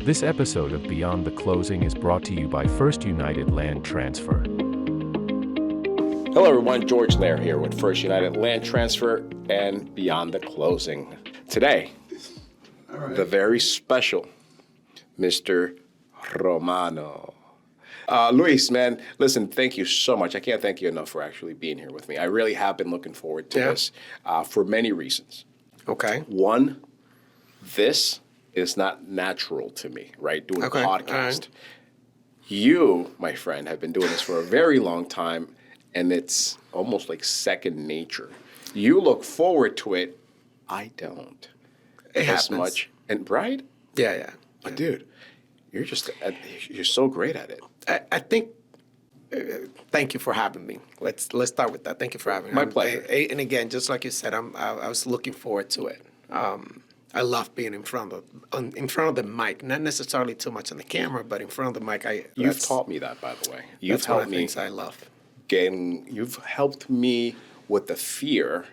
This episode of Beyond the Closing is brought to you by First United Land Transfer. Hello everyone, George Lair here with First United Land Transfer and Beyond the Closing. Today, the very special Mr. Romano. Luis, man, listen, thank you so much. I can't thank you enough for actually being here with me. I really have been looking forward to this for many reasons. Okay. One, this is not natural to me, right? Doing a podcast. Right. You, my friend, have been doing this for a very long time, and it's almost like second nature. You look forward to it. I don't. It as happens. much. And right? Yeah. But dude, you're so great at it. I think. Thank you for having me. Let's start with that. Thank you for having me. My pleasure. And again, just like you said, I was looking forward to it. I love being in front of the mic, not necessarily too much on the camera, but in front of the mic. You've taught me that, by the way. You've that's one of helped the me. things I love. You've helped me with the fear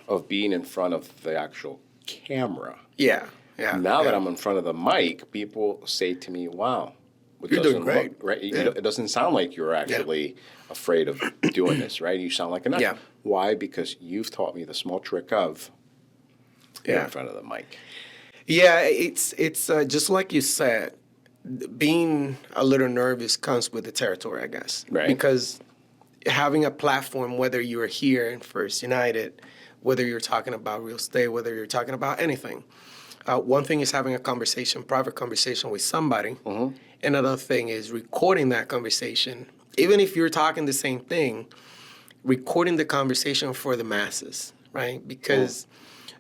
of being in front of the actual camera. Yeah. Now that I'm in front of the mic, people say to me, "Wow, you're doing great." Right? It doesn't sound like you're actually afraid of doing this, right? You sound like a nut. Yeah. Why? Because you've taught me the small trick of being in front of the mic. Yeah, it's just like you said. Being a little nervous comes with the territory, I guess. Right. Because having a platform, whether you're here in First United, whether you're talking about real estate, whether you're talking about anything, one thing is having a private conversation with somebody. Mm-hmm. Another thing is recording that conversation. Even if you're talking the same thing, recording the conversation for the masses, right? Because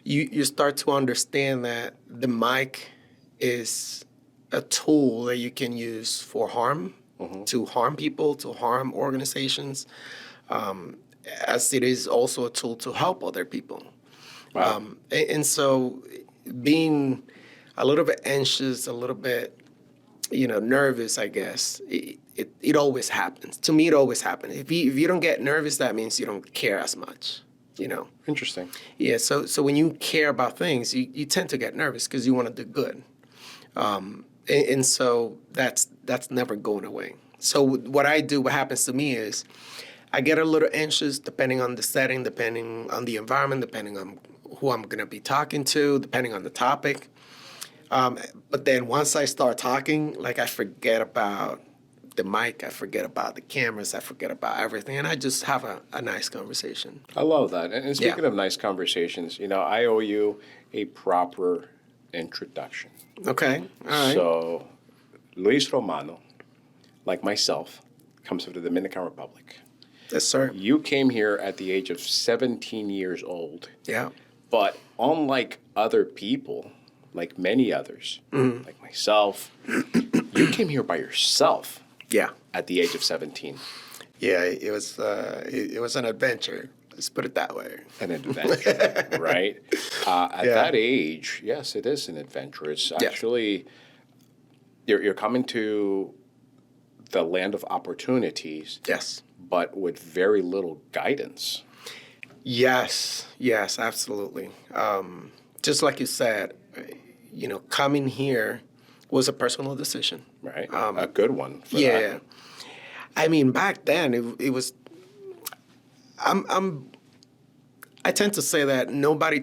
you start to understand that the mic is a tool that you can use for harm, to harm people, to harm organizations, as it is also a tool to help other people. Wow. And so being a little bit anxious, a little bit, nervous, I guess, it always happens. To me, it always happens. If you don't get nervous, that means you don't care as much. Interesting. Yeah, so when you care about things, you tend to get nervous because you want to do good. And so that's never going away. So what happens to me is I get a little anxious depending on the setting, depending on the environment, depending on who I'm going to be talking to, depending on the topic. But then once I start talking, I forget about the mic, I forget about the cameras, I forget about everything, and I just have a nice conversation. I love that. And speaking of nice conversations, I owe you a proper introduction. Okay, all right. So, Luis Romano, like myself, comes from the Dominican Republic. Yes, sir. You came here at the age of 17 years old. Yeah. But unlike other people, like many others, like myself, you came here by yourself. Yeah. At the age of 17. Yeah, it was an adventure. Let's put it that way. An adventure, right? At that age, yes, it is an adventure. It's actually, you're coming to the land of opportunities. Yes. But with very little guidance. Yes, absolutely. Just like you said, coming here was a personal decision. Right, a good one. For that. I mean, back then it was. I tend to say that nobody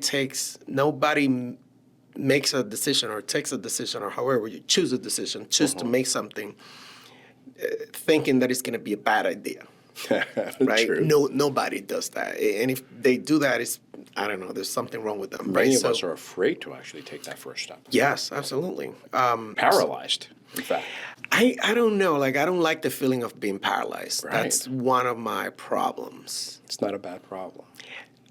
makes a decision or takes a decision or however you choose a decision, to make something, thinking that it's going to be a bad idea. Right? True. Nobody does that. And if they do that, I don't know, there's something wrong with them. Many of us are afraid to actually take that first step. Yes, absolutely. Paralyzed, in fact. I don't know. I don't like the feeling of being paralyzed. Right. That's one of my problems. It's not a bad problem.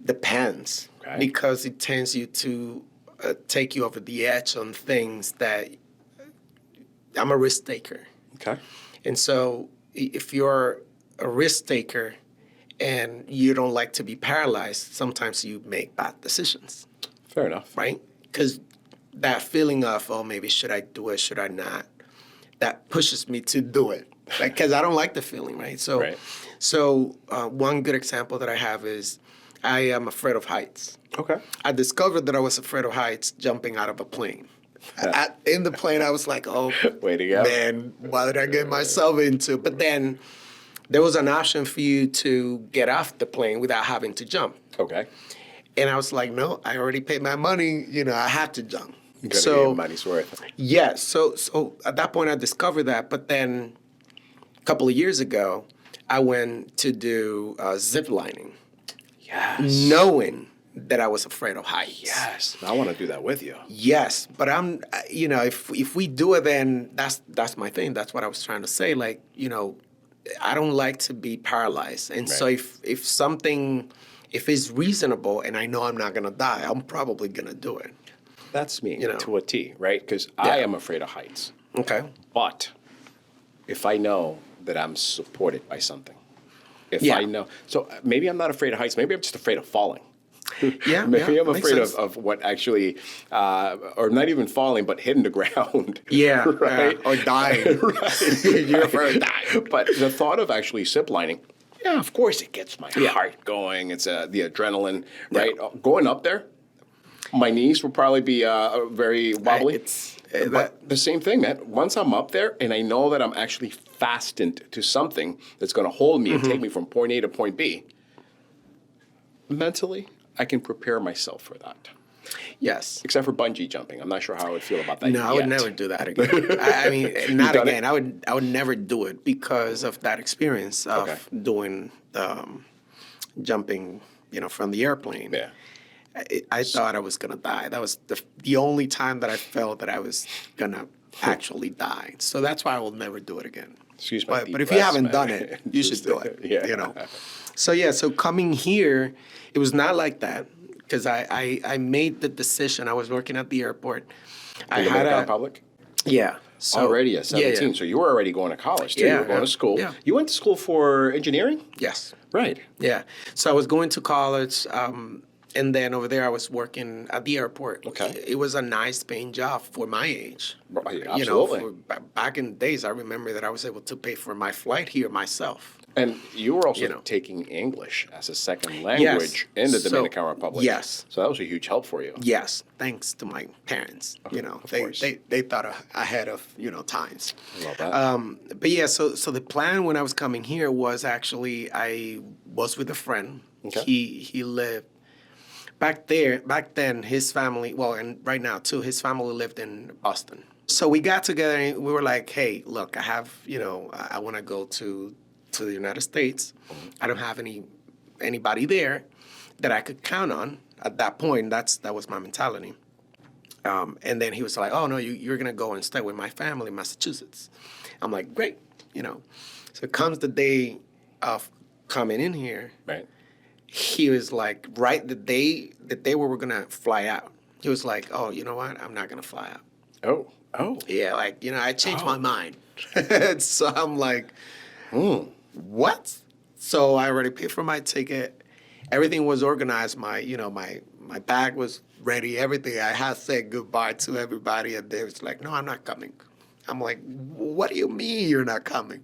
Depends. Okay. Because it tends you to take you over the edge on things that I'm a risk taker. Okay. And so if you're a risk taker and you don't like to be paralyzed, sometimes you make bad decisions. Fair enough. Right? Because that feeling of, maybe should I do it, should I not, that pushes me to do it. Because I don't like the feeling, right? So one good example that I have is I am afraid of heights. Okay. I discovered that I was afraid of heights jumping out of a plane. In the plane, I was like, oh, Way to go. man, what did I get myself into? But then there was an option for you to get off the plane without having to jump. Okay. And I was like, no, I already paid my money. I have to jump. Gotta get your money's worth. Yeah. So at that point, I discovered that. But then a couple of years ago, I went to do zip lining, Yes. knowing that I was afraid of heights. Yes. I want to do that with you. Yes, but if we do it, then that's my thing. That's what I was trying to say. Like, I don't like to be paralyzed, and so Right. if it's reasonable and I know I'm not gonna die, I'm probably gonna do it. That's me You know. to a T, right? Because I am afraid of heights. Okay. But if I know that I'm supported by something, if Yeah. I know, so maybe I'm not afraid of heights. Maybe I'm just afraid of falling. Yeah. Maybe I'm makes afraid sense. of what actually, or not even falling, but hitting the ground. Yeah. right. Or dying. Right. You're afraid of dying. But the thought of actually ziplining, yeah, of course it gets my Yeah. heart going. It's the adrenaline, right? Going up there, my knees will probably be very wobbly. But the same thing, man. Once I'm up there and I know that I'm actually fastened to something that's going to hold me and take me from point A to point B, mentally, I can prepare myself for that. Yes. Except for bungee jumping. I'm not sure how I would feel about that No, I would yet. never do that again. I mean, not done again. I would never do it because of that experience of Okay. doing jumping, from the airplane. Yeah. I thought I was gonna die. That was the only time that I felt that I was gonna actually die. So that's why I will never do it again. Excuse my But deep but if you breaths, haven't man. done it, you should Just, do it. yeah. So coming here, it was not like that because I made the decision. I was working at the airport. I In the had Dominican a Republic? yeah. So, Already at 17. Yeah. So you were already going to college, too. Yeah, You were going yeah, to school. yeah. You went to school for engineering? Yes. Right. Yeah. So I was going to college, and then over there I was working at the airport. Okay. It was a nice paying job for my age. Right, absolutely. Back in the days, I remember that I was able to pay for my flight here myself. And you were also You know. taking English as a second language in the So- Dominican Republic. yes. So that was a huge help for you. Yes, thanks to my parents. Of They, course. they thought ahead of times. I love that. But yeah, so the plan when I was coming here was actually I was with a friend. Okay. He lived back then his family, well, and right now too, his family lived in Boston. So we got together and we were like, hey, look, I have, I want to go to the United States. I don't have anybody there that I could count on at that point. That was my mentality. And then he was like, oh, no, you're going to go and stay with my family in Massachusetts. I'm like, great, So comes the day of coming in here. Right. He was like, right the day we were going to fly out. He was like, oh, you know what? I'm not going to fly out. Oh. Yeah, like, I changed my mind. So I'm like, what? So I already paid for my ticket. Everything was organized. My bag was ready. Everything. I had said goodbye to everybody, and they was like, "No, I'm not coming." I'm like, "What do you mean you're not coming?"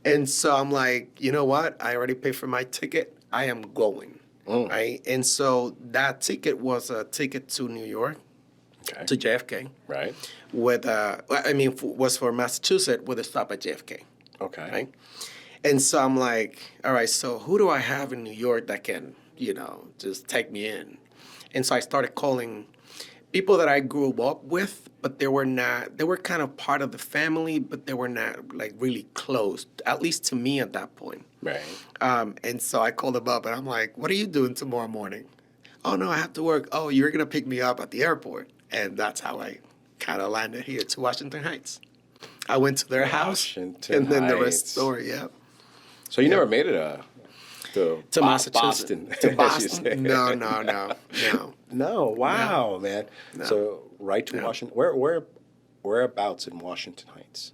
And so I'm like, you know what? I already paid for my ticket. I am going. Right. And so that ticket was a ticket to New York, Okay. to JFK, Right. was for Massachusetts with a stop at JFK. Okay. Right? And so I'm like, all right, so who do I have in New York that can, just take me in? And so I started calling people that I grew up with, but they were kind of part of the family, but they were not like really close, at least to me at that point. Right. And so I called them up and I'm like, what are you doing tomorrow morning? Oh, no, I have to work. Oh, you're going to pick me up at the airport. And that's how I kind of landed here to Washington Heights. I went to their house, Washington and then the rest Heights. of the story, yeah. So you never made it to Massachusetts. Boston. To as you Boston? say. No. No. Wow, man. No. So right to No. Washington. Whereabouts in Washington Heights?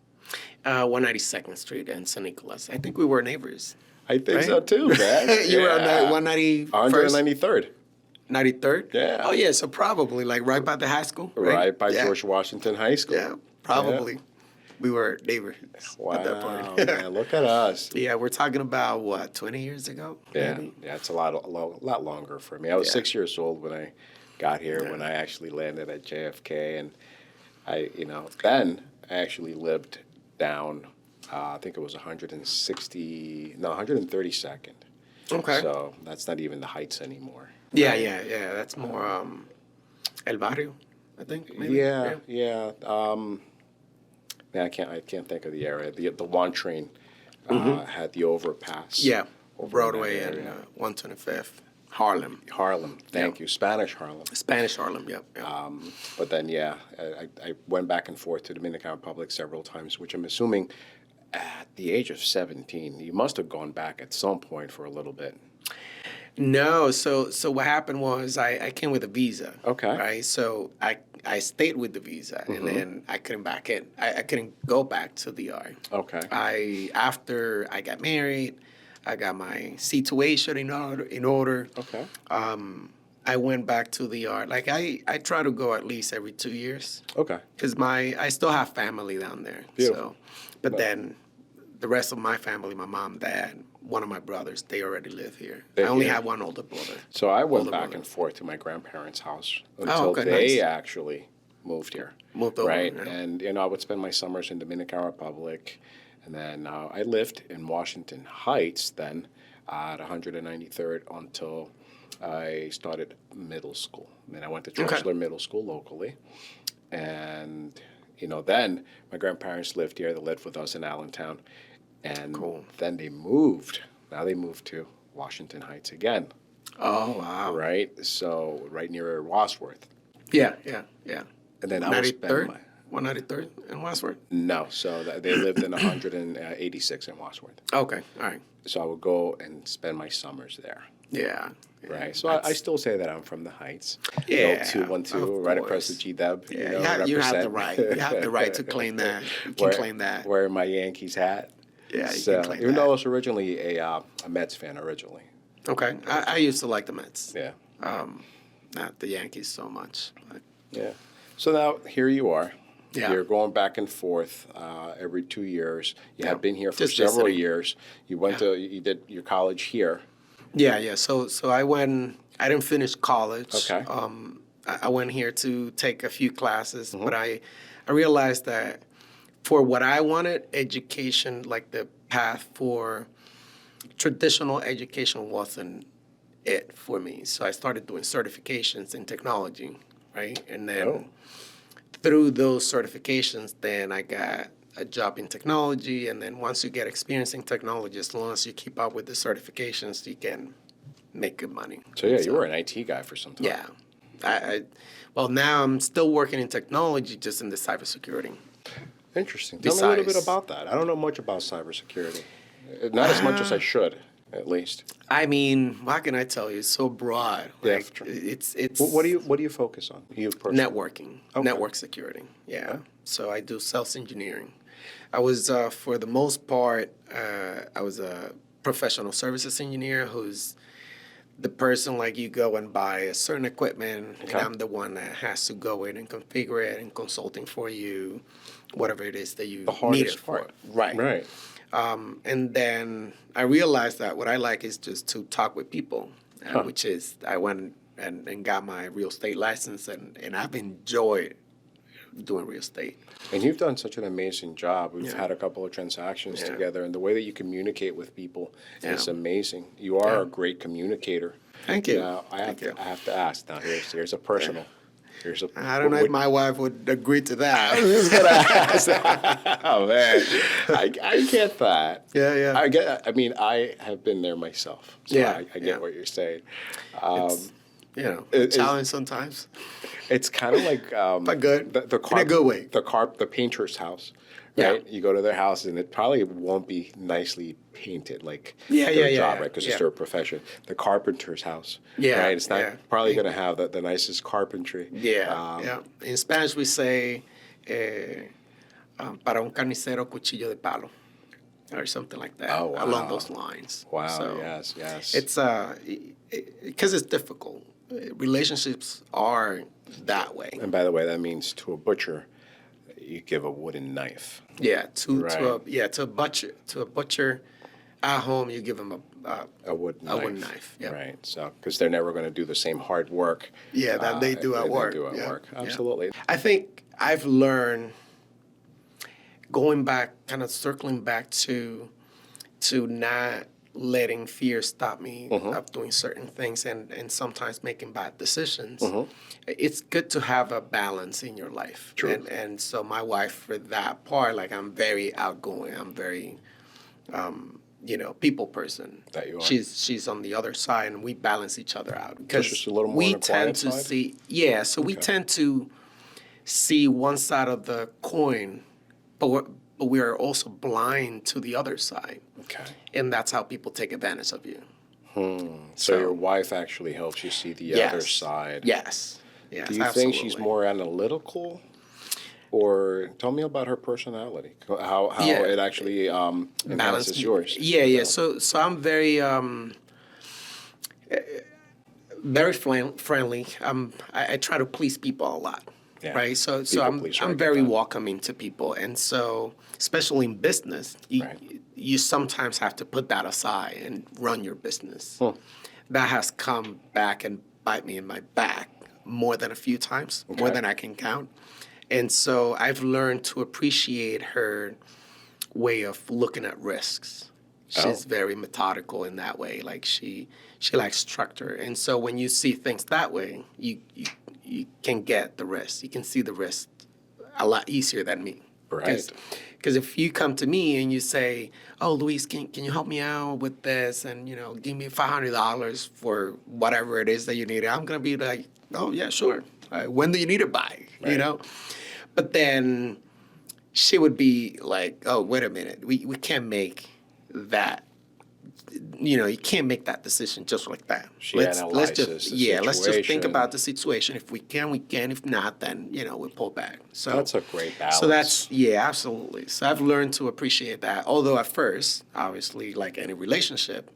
192nd Street and St. Nicholas. I think we were neighbors. I think Right? so too, man. You were on 191st? 193rd. 93rd? Yeah. Oh, yeah, so probably like right by the high school. Right by Yeah. George Washington High School. Yeah, probably. We were neighbors at that Wow, point. man, look at us. Yeah, we're talking about, what, 20 years ago? Yeah, maybe? yeah, it's a lot longer for me. I was Yeah. 6 years old when I got here, when I actually landed at JFK, and Then I actually lived down, I think it was 132nd. Okay. So that's not even the Heights anymore. Yeah, yeah, yeah. That's more El Barrio, I think. Maybe. Yeah. Man, I can't think of the area. The one train had the overpass. Yeah. Over in Broadway that and area. 125th, Harlem. Harlem. Thank you. Spanish Harlem. Spanish Harlem. Yep. Yep. But then, I went back and forth to Dominican Republic several times, which I'm assuming at the age of 17, you must have gone back at some point for a little bit. No, so what happened was I came with a visa. Okay. Right. So I stayed with the visa, and then I couldn't back in. I couldn't go back to the yard. Okay. After I got married, I got my situation in order. Okay. I went back to the yard. Like I try to go at least every 2 years. Okay. Because I still have family down there. Beautiful. So, but then the rest of my family, my mom, dad, one of my brothers, they already live here. I only have one older brother. So I went Older back brother. and forth to my grandparents' house until okay, they nice. actually moved here. Moved over, Right. yeah. And, I would spend my summers in Dominican Republic. And then I lived in Washington Heights then at 193rd until I started middle school. And I went to Tressler Middle School locally. And, then my grandparents lived here. They lived with us in Allentown. And then they moved. Now they moved to Washington Heights again. Oh, wow. Right? So right near Wadsworth. Yeah. And then I would spend 193rd in Wadsworth? No, so they lived in 186 in Wadsworth. Okay, all right. So I would go and spend my summers there. Yeah. Right. So I still say that I'm from the Heights. Yeah, 212, right across the GW. Yeah, you have the right. You have the right to claim that. You can claim that. Wearing my Yankees hat. Yeah, you So, can claim even that. though I was originally a Mets fan originally. Okay, I used to like the Mets. Yeah. Not the Yankees so much. But Yeah. So now here you are. Yeah. You're going back and forth every 2 years. You have been here for Just several visiting. years. You did your college here. Yeah. So I went. I didn't finish college. Okay. I went here to take a few classes, but I realized that for what I wanted, education, like the path for traditional education, wasn't it for me. So I started doing certifications in technology, right? And then through those certifications, then I got a job in technology. And then once you get experience in technology, as long as you keep up with the certifications, you can make good money. So you were an IT guy for some time. Yeah. Well, now I'm still working in technology, just in the cybersecurity. Interesting. Tell me a little bit Besides- about that. I don't know much about cybersecurity. Not as much as I should, at least. I mean, what can I tell you? It's so broad. Yeah, Like, true. it's What do you focus on? You personally? networking, Okay. network security. Yeah. So I do sales engineering. I was, for the most part, I was a professional services engineer who's the person, like, you go and buy a certain equipment, and I'm the one that has to go in and configure it and consulting for you, whatever it is that you The need hardest it for. part. Right. Right. And then I realized that what I like is just to talk with people, which is I went and got my real estate license, and I've enjoyed doing real estate. And you've done such an amazing job. We've Yeah. had a couple of transactions Yeah. together, and the way that you communicate with people is Yeah. amazing. You are Yeah. a great communicator. Thank you. Now, I Thank you. have to ask. Now, here's a personal. Here's a. I don't know if my wife would agree to that. Oh man, I get that. Yeah. I get. I mean, I have been there myself. So Yeah, I get yeah. what you're saying. It's, a It- challenge sometimes. It's kind of like But good. The In a good way. The painter's house, Yeah. right? You go to their house and it probably won't be nicely painted, like Yeah, their yeah, job, yeah, right? Because yeah. it's their profession. The carpenter's house, Yeah, right? It's not yeah. probably going to have the nicest carpentry. Yeah. In Spanish, we say, para un carnicero, cuchillo de palo, or something like that, Oh, wow. along those lines. Wow. So yes. it's because it's difficult. Relationships are that way. And by the way, that means to a butcher, you give a wooden knife. Yeah, to Right. a butcher at home, you give him A wooden a knife. wooden knife. Yep. Right. So, because they're never going to do the same hard work. Yeah, that they do at work. They do at Yeah, work. yeah. Absolutely. I think I've learned, going back, kind of circling back to not letting fear stop me of doing certain things and sometimes making bad decisions. It's good to have a balance in your life. True. And so my wife, for that part, like, I'm very outgoing. I'm very, people person. That you are. She's on the other side, and we balance each other out. Because she's a little more we on the tend quiet to side? see, yeah, so we tend to see one side of the coin, but we are also blind to the other side. Okay. And that's how people take advantage of you. So your wife actually helps you see the other side. Yes. Yes. Do you think she's absolutely. more analytical? Or tell me about her personality, how Yeah. it actually enhances yours. Yeah. So I'm very very friendly. I try to please people a lot. Yeah. Right. So People pleaser, I I'm get very that. welcoming to people, and so especially in business, you sometimes have to put that aside and run your business. That has come back and bite me in my back more than a few times, more than I can count. And so I've learned to appreciate her way of looking at risks. She's very methodical in that way. Like she likes structure. And so when you see things that way, you can get the risk. You can see the risk a lot easier than me. Right. Because if you come to me and you say, "Oh, Luis, can you help me out with this? And give me $500 for whatever it is that you need," I'm gonna be like, "Oh yeah, sure. When do you need it by?" Right. But then she would be like, "Oh, wait a minute. We can't make that. You can't make that decision just like that. She let's analyzes just the let's just think situation. about the situation. If we can, we can. If not, then we pull back." So That's a great balance. So that's absolutely. So I've learned to appreciate that. Although at first, obviously, like any relationship,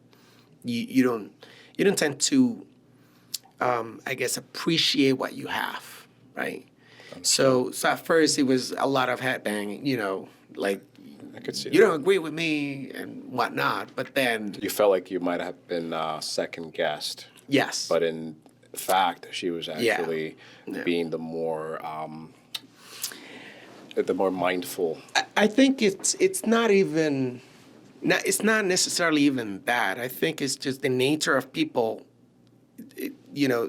you don't tend to, I guess, appreciate what you have, right? So at first it was a lot of head banging, like, I could see you that. don't agree with me and whatnot. But then, You felt like you might have been second guessed, yes, but in fact, she was actually Yeah. being the more mindful. I think it's not even, it's not necessarily even that. I think it's just the nature of people.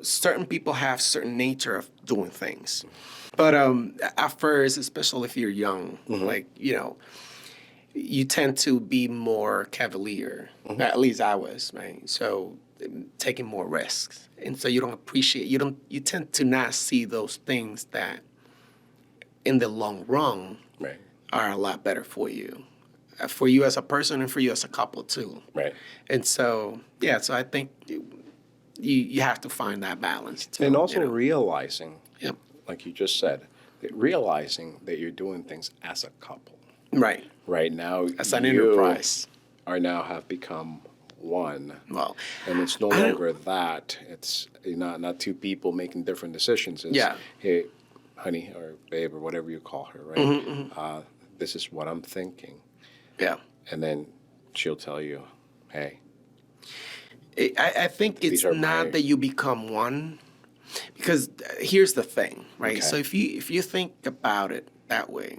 Certain people have certain nature of doing things. But at first, especially if you're young, like, you tend to be more cavalier. At least I was, right? So taking more risks. And so you don't appreciate, you tend to not see those things that in the long run Right. are a lot better for you as a person and for you as a couple too. Right. And so, so I think you have to find that balance too. And also realizing, Yep. like you just said, realizing that you're doing things as a couple. Right. Right now, As an you enterprise. have become one. Well, And it's no longer that. It's not two people making different decisions. It's, Yeah. hey, honey, or babe, or whatever you call her, right? This is what I'm thinking. yeah. And then she'll tell you, hey, I think it's These are not my- that you become one, because here's the thing, right? Okay. So if you think about it that way,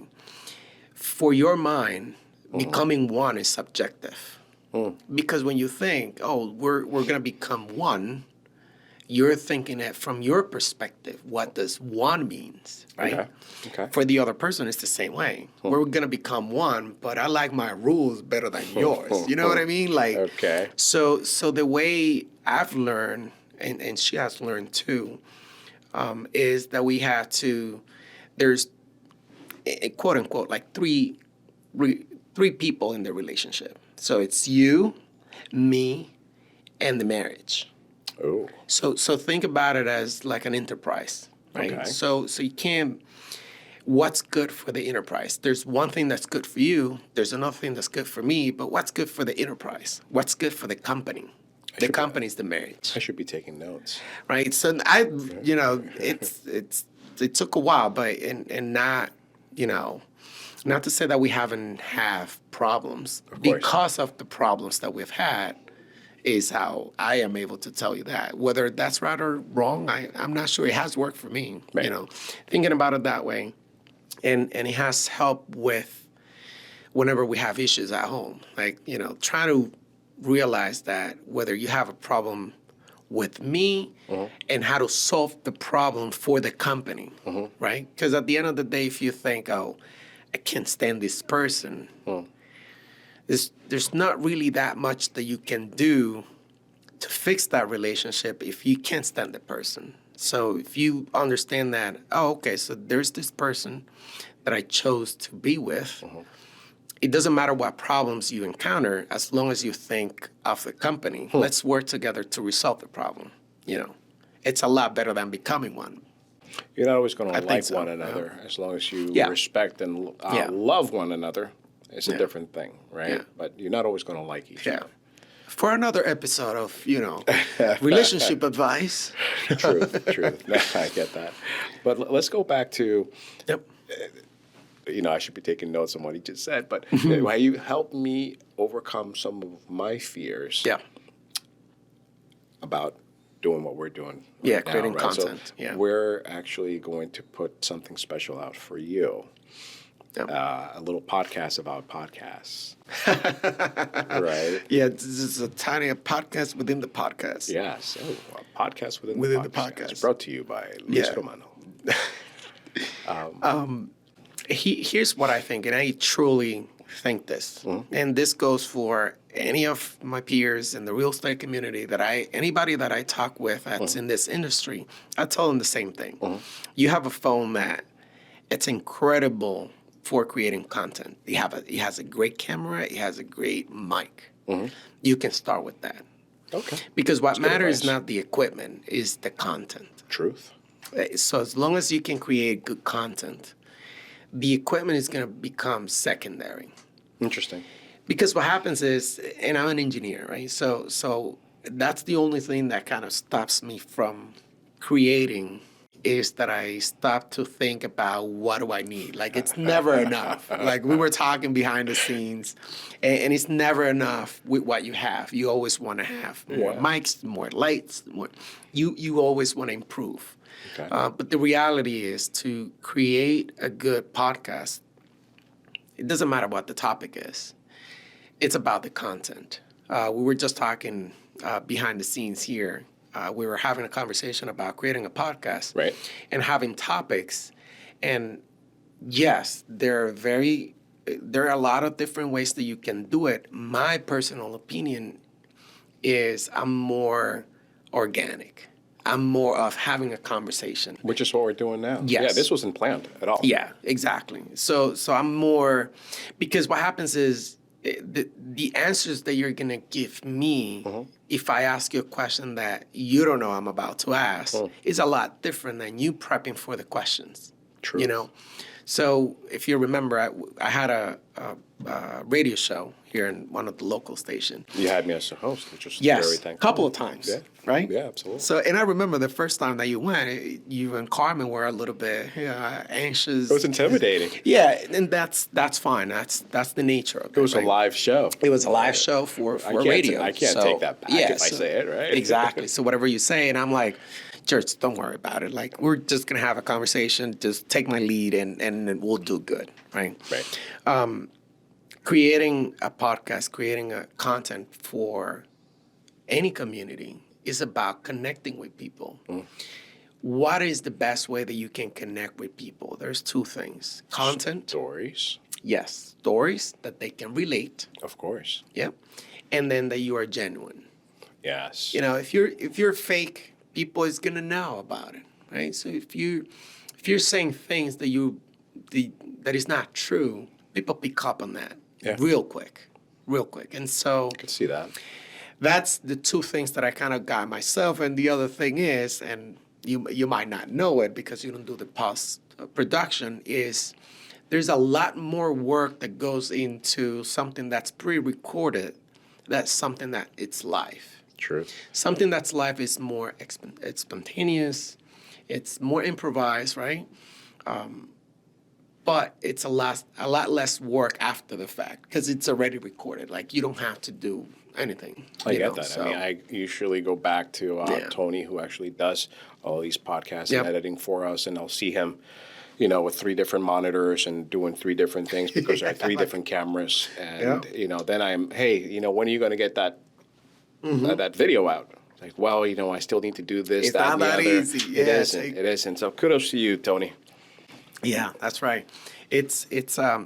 for your mind, becoming one is subjective. Because when you think, "Oh, we're gonna become one," you're thinking it from your perspective. What does one means, right? Okay. For the other person, it's the same way. We're gonna become one, but I like my rules better than yours. You know what I mean? Like, Okay. So the way I've learned, and she has learned too, is that we have to. There's, quote unquote, like three people in the relationship. So it's you, me, and the marriage. Oh, So think about it as like an enterprise, right? Okay. So you can't. What's good for the enterprise? There's one thing that's good for you. There's another thing that's good for me. But what's good for the enterprise? What's good for the company? The company's the marriage, I should be taking notes. right? So it took a while, but and not, not to say that we haven't have problems course. because of the problems that we've had. is how I am able to tell you that. Whether that's right or wrong, I'm not sure. It has worked for me, Right. you know, thinking about it that way. And it has helped with whenever we have issues at home. Like, you know, try to realize that whether you have a problem with me and how to solve the problem for the company, right? Because at the end of the day, if you think, oh, I can't stand this person, there's not really that much that you can do to fix that relationship if you can't stand the person. So if you understand that, oh, okay, so there's this person that I chose to be with, it doesn't matter what problems you encounter as long as you think of the company. Let's work together to resolve the problem. You know, it's a lot better than becoming one. You're not always going to I think like so, one another as long as you Yeah. respect and Yeah. love one another. It's a Yeah. different thing, right? Yeah. But you're not always going to like each Yeah. other. For another episode of, you know, relationship advice. Truth. I get that. But let's go back to, Yep. I should be taking notes on what he just said, but how you helped me overcome some of my fears Yeah. about doing what we're doing. Yeah, right now, creating right? content, So yeah. we're actually going to put something special out for you. Yep. A little podcast about podcasts. Right? Yeah, this is a tiny podcast within the podcast. Yes. Oh, a podcast within the the podcast. podcast. Brought to you by Luis Yeah. Romano. Here's what I think, and I truly think this, and this goes for any of my peers in the real estate community anybody that I talk with that's in this industry, I tell them the same thing. You have a phone that it's incredible for creating content. It has a great camera, it has a great mic. You can start with that. Okay. Because what good matters is advice. not the equipment, is the content. Truth. So as long as you can create good content, the equipment is going to become secondary. Interesting. Because what happens is, and I'm an engineer, right? So that's the only thing that kind of stops me from creating is that I stop to think about what do I need. Like it's never enough. Like we were talking behind the scenes, and it's never enough with what you have. You always want to have more mics, more lights. You always want to improve. Okay. But the reality is to create a good podcast, it doesn't matter what the topic is. It's about the content. We were just talking behind the scenes here. We were having a conversation about creating a podcast Right. and having topics. And yes, there are a lot of different ways that you can do it. My personal opinion is I'm more organic. I'm more of having a conversation. Which is what we're doing now. Yes. Yeah, this wasn't planned at all. Yeah, exactly. So I'm more, because what happens is the answers that you're gonna give me if I ask you a question that you don't know I'm about to ask is a lot different than you prepping for the questions. True. You know, so if you remember, I had a radio show here in one of the local stations. You had me as a host, which was very Yes, a thankful. couple of times. Yeah. Right? Yeah, absolutely. So, and I remember the first time that you went, you and Carmen were a little bit anxious. It was intimidating. Yeah, and that's fine. That's the nature of it. It was right? a live show. It was a live show for can't radio. I can't take that back if I say it, right? Exactly. So whatever you say, and I'm like, Church, don't worry about it. Like, we're just gonna have a conversation. Just take my lead, and we'll do good, right? Right. Creating a podcast, creating a content for any community is about connecting with people. What is the best way that you can connect with people? There's two things: content. Stories, Yes, stories that they can relate. of course. Yeah, and then that you are genuine. Yes. You know, if you're fake, people is gonna know about it, right? So if you're saying things that is not true, people pick up on that real quick. And so I could see that. that's the two things that I kind of got myself. And the other thing is, and you might not know it because you don't do the post production, is there's a lot more work that goes into something that's pre-recorded. That's something that it's live. True. Something that's live is more it's spontaneous. It's more improvised, right? but it's a lot less work after the fact because it's already recorded. Like you don't have to do anything. I get that. So, I mean, I usually go back to Yeah. Tony, who actually does all these podcasts Yep. and editing for us, and I'll see him, you know, with 3 different monitors and doing 3 different things because there are 3 different cameras. And, you know, then hey, you know, when are you going to get that that video out? Like, well, you know, I still need to do this, It's that, not and the that other. easy. It Yeah, isn't. It isn't. So kudos to you, Tony. Yeah, that's right. It's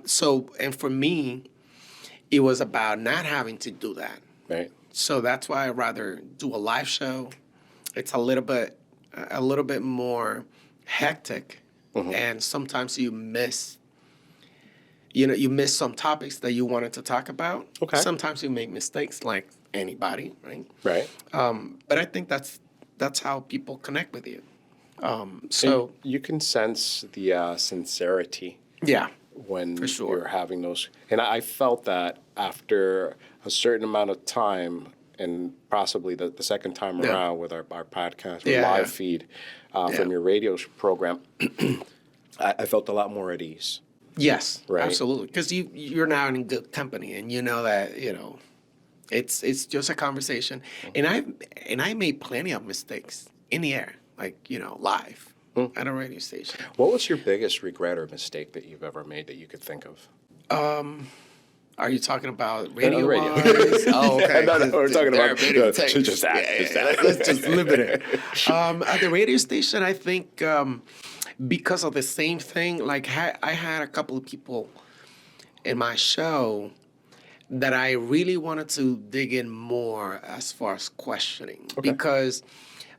so, and for me, it was about not having to do that. Right. So that's why I'd rather do a live show. It's a little bit more hectic, and sometimes you miss some topics that you wanted to talk about. Okay. Sometimes you make mistakes, like anybody, right? Right. But I think that's how people connect with you. So And you can sense the sincerity yeah, when For sure. you're having those. And I felt that after a certain amount of time, and possibly the second time Yeah. around with our podcast, or Yeah, live yeah. feed from your radio program, I felt a lot more at ease. yes, Right. absolutely. Because you're now in good company, and you know that it's just a conversation. And I made plenty of mistakes in the air, like live at a radio station. What was your biggest regret or mistake that you've ever made that you could think of? Are you talking about On radio? radio. Oh, okay. No, we're talking There are about many takes. just that. Yeah, Just yeah, that. Let's just limit it. At the radio station, I think because of the same thing, like I had a couple of people in my show that I really wanted to dig in more as far as questioning, because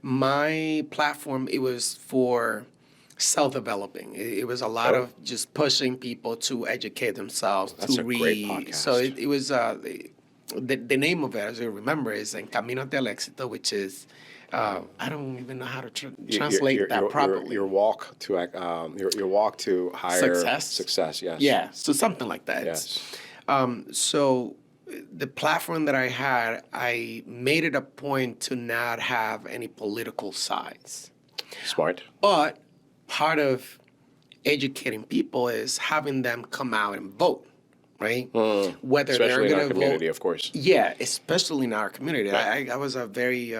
my platform, it was for self-developing. It was a lot of just pushing people to educate themselves, That's to a read. great podcast. So it was the name of it, as you remember, is En Camino del Éxito, which is I don't even know how to translate that properly. Your walk to your walk to higher success. Yes. Yeah, so something like that. Yes. So the platform that I had, I made it a point to not have any political sides. Smart. But part of educating people is having them come out and vote, right? Whether Especially they're in going our to community, vote. of course. Yeah, especially in our community. Right. I was a very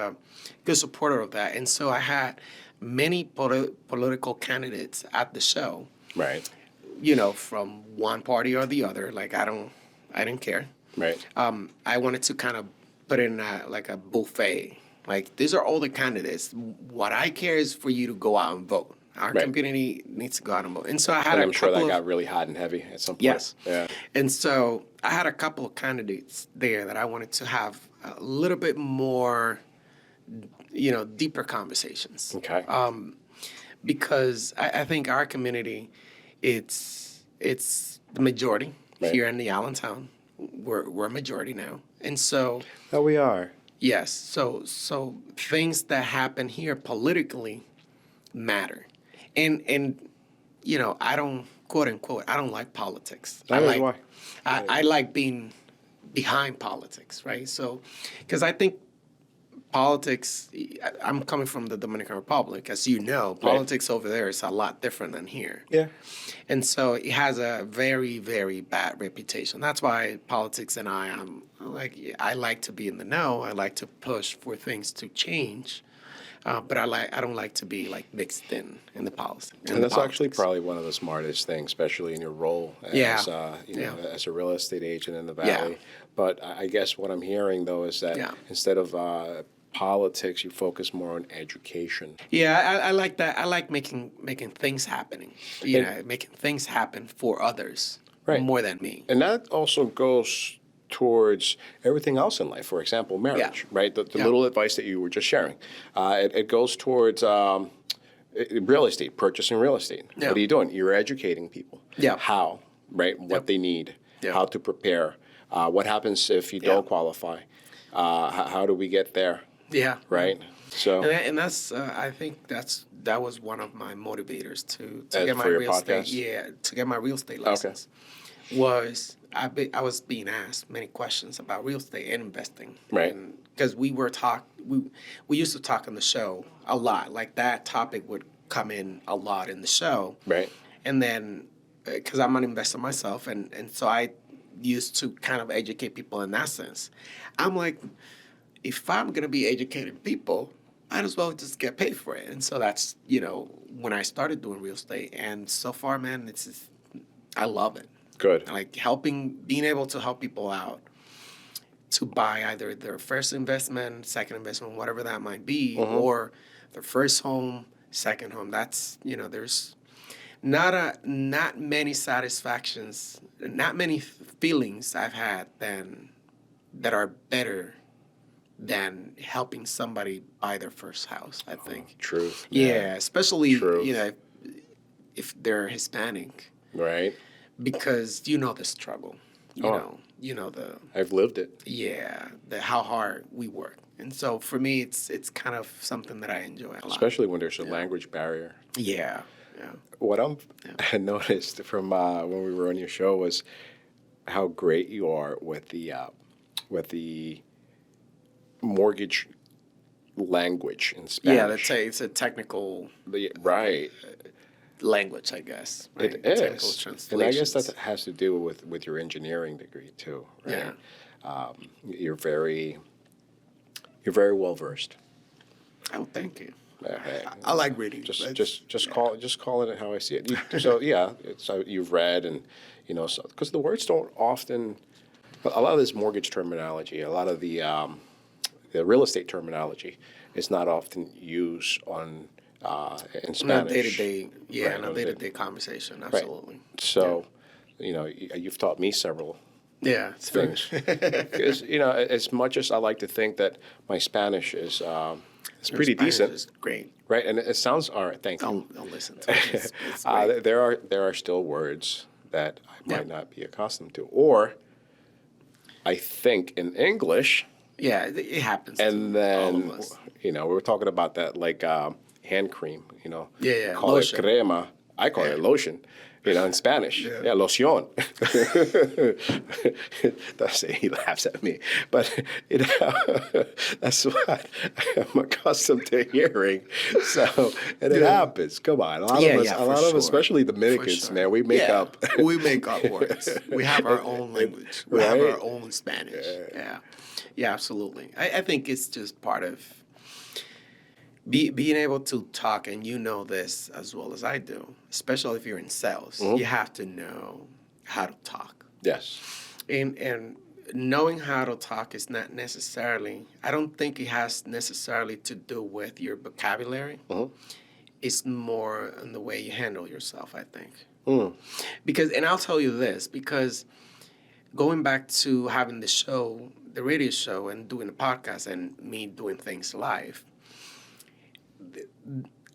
good supporter of that. And so I had many political candidates at the show, Right. from one party or the other. Like, I didn't care. Right. I wanted to kind of put in like a buffet. Like, these are all the candidates. What I care is for you to go out and vote. Our Right. community needs to go out and vote. And so I had And a I'm sure couple that of, got really hot and heavy at some point. Yes. Yeah. And so I had a couple of candidates there that I wanted to have a little bit more, deeper conversations. Okay. Because I think our community, it's the majority Right. here in the Allentown. We're a majority now. And so Oh, we are. yes, so things that happen here politically matter. And I don't, quote unquote, I don't like politics. That is why. I like being behind politics, right? So, because I think politics, I'm coming from the Dominican Republic, as you know, politics over there is a lot different than here. Yeah. And so it has a very, very bad reputation. That's why politics and I like to be in the know. I like to push for things to change. But I don't like to be like mixed in the policy. And that's actually probably one of the smartest things, especially in your role as as a real estate agent in the Valley. But I guess what I'm hearing though is that instead of politics, you focus more on education. Yeah, I like that. I like making things happening. Making things happen for others more than me. And that also goes towards everything else in life. For example, marriage, right? The little advice that you were just sharing. It goes towards real estate, purchasing real estate. Yeah. What are you doing? You're educating people. Yeah. How, right? What they need, how to prepare. What happens if you don't qualify? How do we get there? Yeah. Right? So, and that's I think that was one of my motivators to get my for your real estate. podcast? Yeah, to get my real estate license. Was I was being asked many questions about real estate and investing. Right. Because we used to talk on the show a lot. Like that topic would come in a lot in the show. right. And then because I'm an investor myself, and so I used to kind of educate people in that sense. I'm like, if I'm going to be educating people, might as well just get paid for it. And so that's, when I started doing real estate. And so far, man, I love it. Good. Like being able to help people out to buy either their first investment, second investment, whatever that might be, or their first home, second home. That's, there's not many satisfactions, not many feelings I've had that are better than helping somebody buy their first house, I think. Truth. Yeah, especially, Truth. If they're Hispanic. Right. Because the struggle. You know the I've lived it. How hard we work. And so for me it's kind of something that I enjoy a lot. Especially when there's a language barrier. Yeah. What I noticed from when we were on your show was how great you are with the mortgage language in Spanish. Yeah, it's a technical Right. language, I guess. Right? It Technical is. And I guess that translations. has to do with your engineering degree too, right? Yeah. You're very well versed. Oh, thank you. Hey, I like reading. Just call it how I see it. So yeah, so you've read and because the words don't often. A lot of this mortgage terminology, a lot of the real estate terminology, is not often used in Spanish. On a day-to-day, Right, in a day-to-day conversation, absolutely. So, you've taught me several Yeah, it's very- things. Because as much as I like to think that my Spanish is pretty Spanish decent, is great. right? And it sounds all right. Thank you. Don't listen to it. It's great. There are still words that I might not be accustomed to, or I think in English, Yeah, it happens. and to all then of us. we were talking about that like hand cream. Yeah, call lotion. it crema. I call it lotion. In Spanish, loción. He laughs at me, but that's what I'm accustomed to hearing. So, and it happens. Come on, a lot of us, especially Dominicans, sure. man, we make up. We make up words. We have our own language. We have our own Spanish. Yeah, absolutely. I think it's just part of being able to talk, and this as well as I do, especially if you're in sales. You have to know how to talk. Yes. And knowing how to talk is not necessarily, I don't think it has necessarily to do with your vocabulary. It's more in the way you handle yourself, I think. Because, and I'll tell you this, because going back to having the radio show and doing the podcast and me doing things live,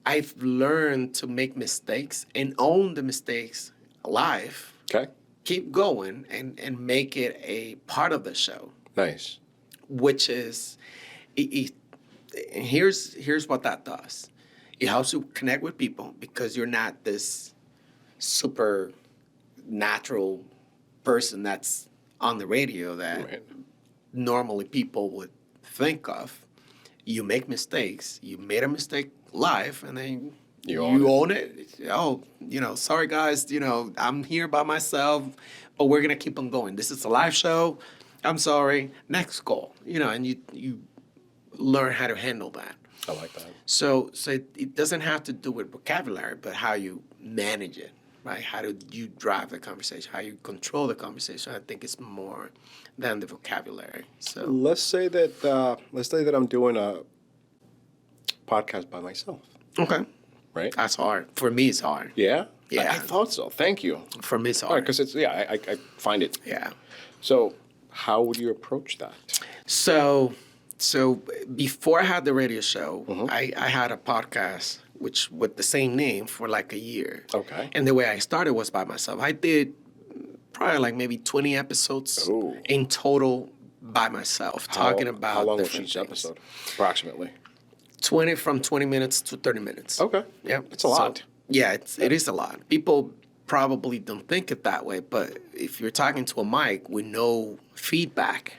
I've learned to make mistakes and own the mistakes live. Okay. Keep going and make it a part of the show. Nice. Which is, here's what that does. It helps you connect with people because you're not this super natural person that's on the radio that normally people would think of. You make mistakes. You made a mistake live, and then you own it. Oh, sorry guys, I'm here by myself, but we're gonna keep on going. This is a live show. I'm sorry. Next call. And you learn how to handle that. I like that. So it doesn't have to do with vocabulary, but how you manage it, right? How do you drive the conversation? How you control the conversation? I think it's more than the vocabulary. So let's say that I'm doing a podcast by myself. okay, Right. that's hard. For me, it's hard. Yeah. Yeah. I thought so. Thank you. For me, it's All right, hard. because it's I find it. Yeah. So how would you approach that? So before I had the radio show, I had a podcast which with the same name for like a year. Okay. And the way I started was by myself. I did probably like maybe 20 episodes in total by myself, talking about how long was different each things. episode? Approximately. 20 minutes to 30 minutes. Okay. Yeah. It's a lot. Yeah, it is a lot. People probably don't think it that way, but if you're talking to a mic with no feedback,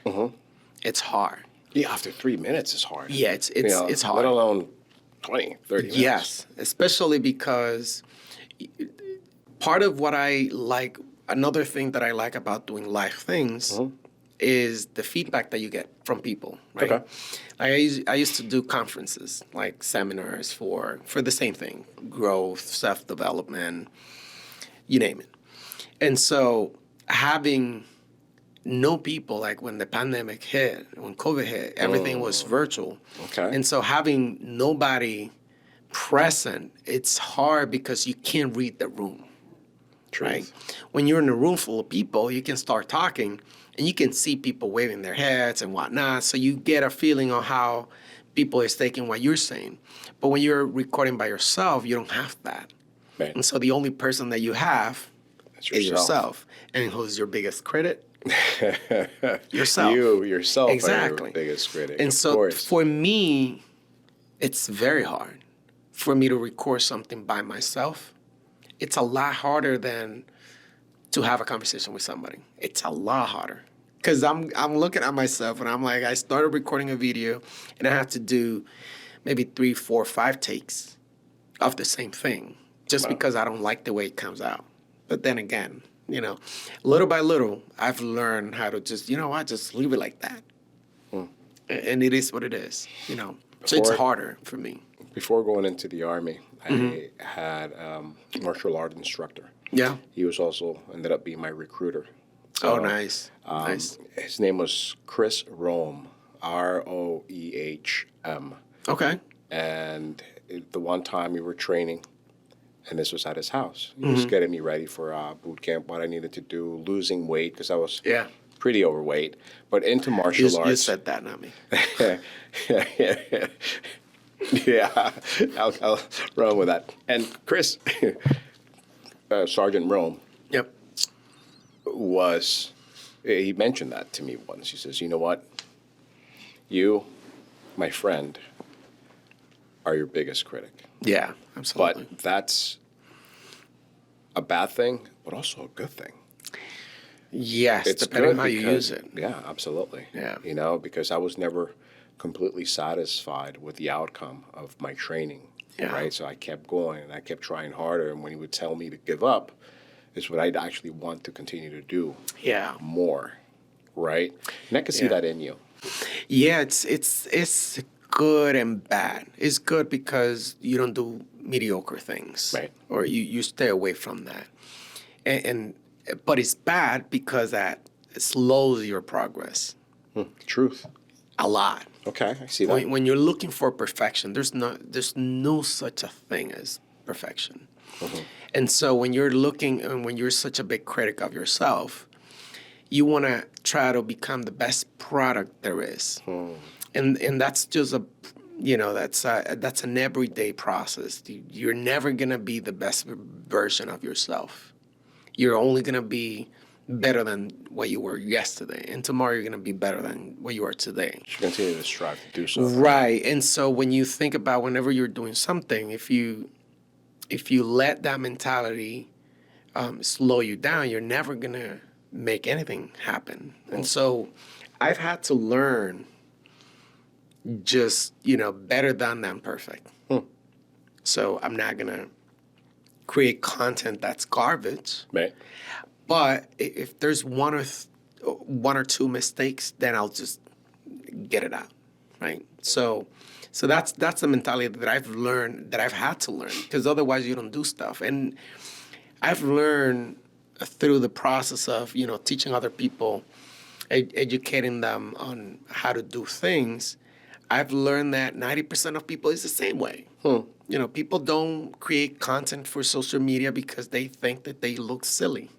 it's hard. Yeah, after 3 minutes is hard. Yeah, it's hard. Let alone 20, 30 minutes. Yes, especially because part of what I like, another thing that I like about doing live things is the feedback that you get from people, right? Okay. I used to do conferences, like seminars for the same thing, growth, self-development, you name it. And so having no people, like when the pandemic hit, when COVID hit, everything was virtual. Okay. And so having nobody present, it's hard because you can't read the room. Truth. Right? When you're in a room full of people, you can start talking and you can see people waving their heads and whatnot. So you get a feeling on how people is taking what you're saying. But when you're recording by yourself, you don't have that. Right. And so the only person that you have That's is yourself. And who's your biggest critic? Yourself. You yourself Exactly. are your biggest critic. And of so course. for me, it's very hard for me to record something by myself. It's a lot harder than to have a conversation with somebody. It's a lot harder. Because I'm looking at myself and I'm like, I started recording a video and I have to do maybe 3, 4, 5 takes of the same thing just because I don't like the way it comes out. But then again, little by little, I've learned how to just, just leave it like that. And it is what it is, So it's harder for me. Before going into the Army, I had a martial art instructor. Yeah. He was also ended up being my recruiter. Oh, nice. Nice. His name was Chris Roehm, Roehm. Okay. And the one time we were training, and this was at his house. He was getting me ready for boot camp, what I needed to do, losing weight, because I was pretty overweight, but into martial arts. You said that, not me. Yeah, I'll run with that. And Chris, Sergeant Rome, Yep. he mentioned that to me once. He says, you know what? You, my friend, are your biggest critic. Yeah, absolutely. But that's a bad thing, but also a good thing. Yes, It's depending good on how you use it. Yeah, absolutely. Yeah. Because I was never completely satisfied with the outcome of my training, right? So I kept going and I kept trying harder. And when he would tell me to give up, is what I'd actually want to continue to do more, right? And I could see that in you. Yeah, it's good and bad. It's good because you don't do mediocre things, Right? Or you stay away from that, but it's bad because that slows your progress Truth. a lot. Okay, I see that. When you're looking for perfection, there's no such a thing as perfection. And so when you're looking and when you're such a big critic of yourself, you want to try to become the best product there is. And that's just that's an everyday process. You're never going to be the best version of yourself. You're only going to be better than what you were yesterday. And tomorrow you're going to be better than what you are today. You should continue to strive to do so. Right. And so when you think about whenever you're doing something, if you let that mentality slow you down, you're never going to make anything happen. And so I've had to learn just, better than perfect. So I'm not going to create content that's garbage. Right. But if there's one or two mistakes, then I'll just get it out, right? So that's the mentality that I've learned, that I've had to learn, because otherwise you don't do stuff. And I've learned through the process of teaching other people, educating them on how to do things. I've learned that 90% of people is the same way. People don't create content for social media because they think that they look silly,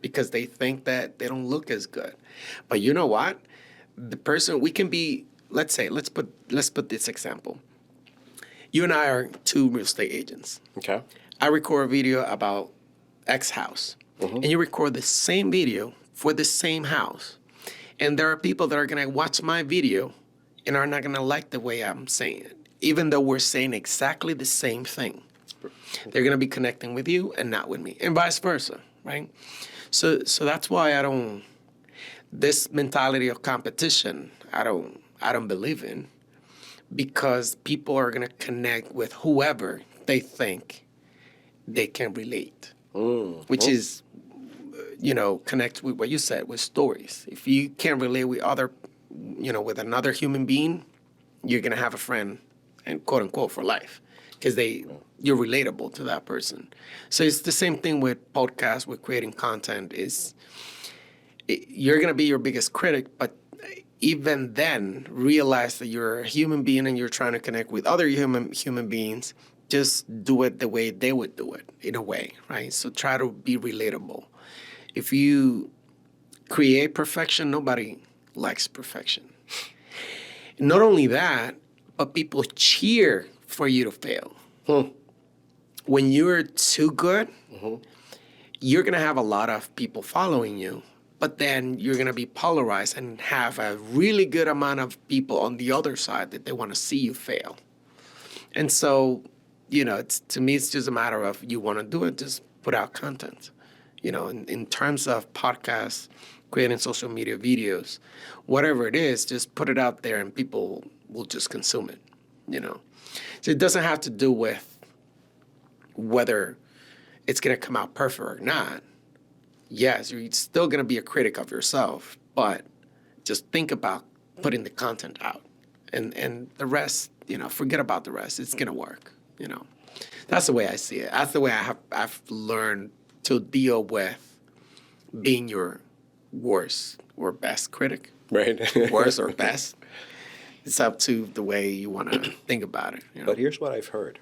because they think that they don't look as good. But you know what? The person, we can be, let's put this example. You and I are 2 real estate agents. Okay. I record a video about X house, and you record the same video for the same house. And there are people that are going to watch my video and are not going to like the way I'm saying it, even though we're saying exactly the same thing. They're going to be connecting with you and not with me, and vice versa, right? So that's why this mentality of competition, I don't believe in, because people are going to connect with whoever they think they can relate. which is, connect with what you said, with stories. If you can't relate with with another human being, you're going to have a friend, and quote unquote, for life, because you're relatable to that person. So it's the same thing with podcasts, with creating content. You're going to be your biggest critic, but even then, realize that you're a human being and you're trying to connect with other human beings. Just do it the way they would do it, in a way, right? So try to be relatable. If you create perfection, nobody likes perfection. Not only that, but people cheer for you to fail. When you're too good, you're going to have a lot of people following you, but then you're going to be polarized and have a really good amount of people on the other side that they want to see you fail. And so, to me, it's just a matter of, you want to do it, just put out content. In terms of podcasts, creating social media videos, whatever it is, just put it out there and people will just consume it, So it doesn't have to do with whether it's going to come out perfect or not. Yes, you're still going to be a critic of yourself, but just think about putting the content out. And the rest, forget about the rest. It's going to work, That's the way I see it. That's the way I've learned to deal with being your worst or best critic. Right. Worst or best. It's up to the way you want to think about it. But here's what I've heard.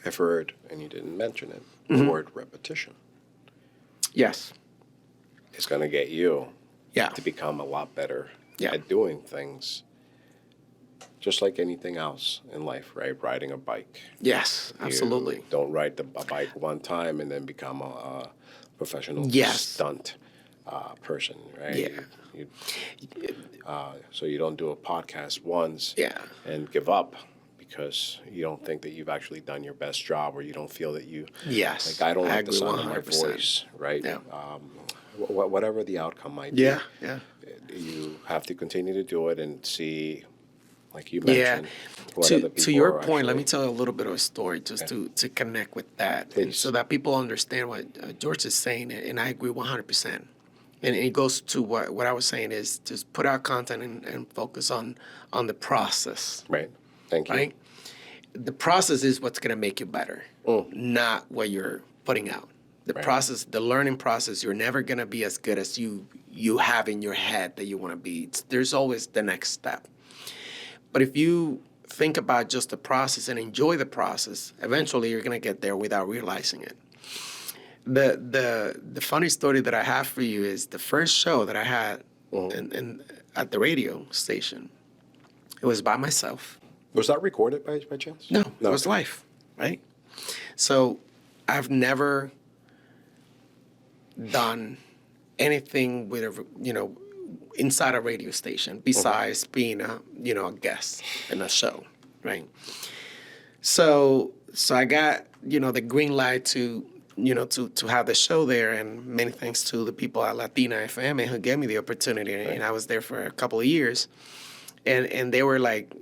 And you didn't mention it, the word repetition. Yes. It's going to get you Yeah. to become a lot better Yeah. at doing things, just like anything else in life, right? Riding a bike. Yes, absolutely. You don't ride a bike one time and then become a professional stunt person, right? Yeah. So you don't do a podcast once and give up because you don't think that you've actually done your best job, or you don't feel that you... Yes. Like, I don't like the agree sound of my 100%. voice, right? Yeah. Whatever the outcome might be. Yeah. You have to continue to do it and see, like you mentioned, what other people To your are point, let actually- me tell you a little bit of a story just to connect with that, Please. so that people understand what George is saying, and I agree 100%. And it goes to what I was saying is just put out content and focus on the process. Right. Thank you. Right? The process is what's going to make you better, not what you're putting out. The process, the learning process, you're never going to be as good as you have in your head that you want to be. There's always the next step. But if you think about just the process and enjoy the process, eventually you're going to get there without realizing it. The funny story that I have for you is the first show that I had at the radio station. It was by myself. Was that recorded by chance? No, it was live, right? So I've never done anything with inside a radio station besides being a guest in a show, right? So I got the green light to have the show there, and many thanks to the people at Latina FM who gave me the opportunity, and I was there for a couple of years, and they were like,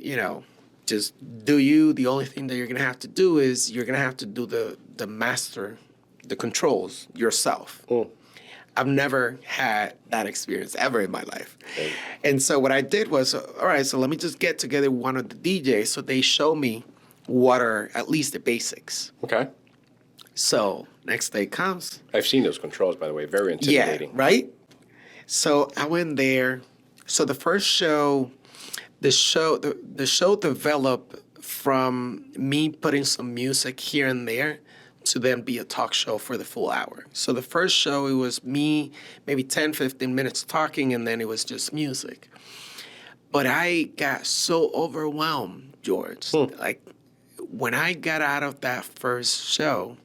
just do you. The only thing that you're gonna have to do is you're gonna have to do the master, the controls yourself. I've never had that experience ever in my life. Okay. And so what I did was, all right, so let me just get together with one of the DJs so they show me what are at least the basics. Okay. So next day comes. I've seen those controls, by the way. Very intimidating. Yeah, right? So I went there. So the first show, the show developed from me putting some music here and there to then be a talk show for the full hour. So the first show, it was me, maybe 10, 15 minutes talking, and then it was just music. But I got so overwhelmed, George. Like, when I got out of that first show,